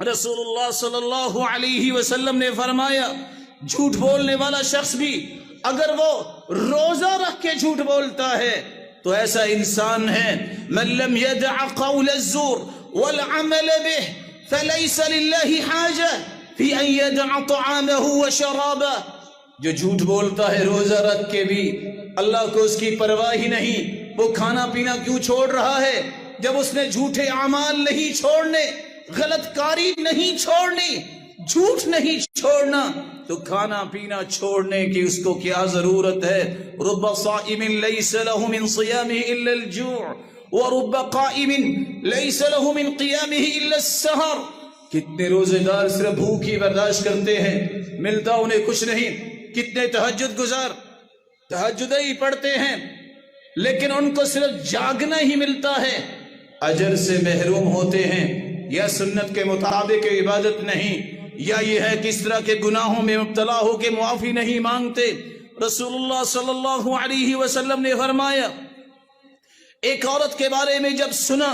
رسول اللہ صلی اللہ علیہ وسلم نے فرمایا جھوٹ بولنے والا شخص بھی اگر وہ روزہ رکھ کے جھوٹ بولتا ہے تو ایسا انسان ہے من لم يدع قول الزور والعمل به فليس لله حاجة في ان يدع طعامه وشرابه. جو جھوٹ بولتا ہے روزہ رکھ کے بھی اللہ کو اس کی پرواہ ہی نہیں، وہ کھانا پینا کیوں چھوڑ رہا ہے؟ جب اس نے جھوٹے اعمال نہیں چھوڑنے، غلط کاری نہیں چھوڑنی، جھوٹ نہیں چھوڑنا، تو کھانا پینا چھوڑنے کی اس کو کیا ضرورت ہے؟ رب صائم لیس له من صیامه الا الجوع ورب قائم لیس له من قیامه الا السحر. کتنے روزے دار صرف بھوک ہی برداشت کرتے ہیں، ملتا انہیں کچھ نہیں. کتنے تہجد گزار تہجد ہی پڑھتے ہیں لیکن ان کو صرف جاگنا ہی ملتا ہے، اجر سے محروم ہوتے ہیں. یا سنت کے مطابق عبادت نہیں، یا یہ ہے کہ اس طرح کے گناہوں میں مبتلا ہو کے معافی نہیں مانگتے. رسول اللہ صلی اللہ علیہ وسلم نے فرمایا ایک عورت کے بارے میں جب سنا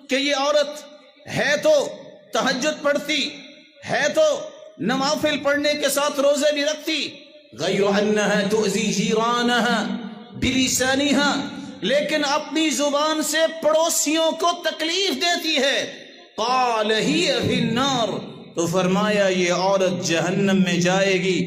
کہ یہ عورت ہے تو تہجد پڑھتی ہے، تو نوافل پڑھنے کے ساتھ روزے بھی رکھتی، غیر انہا تؤذی جیرانہا بلسانہا، لیکن اپنی زبان سے پڑوسیوں کو تکلیف دیتی ہے، قال ہی فی النار، تو فرمایا یہ عورت جہنم میں جائے گی.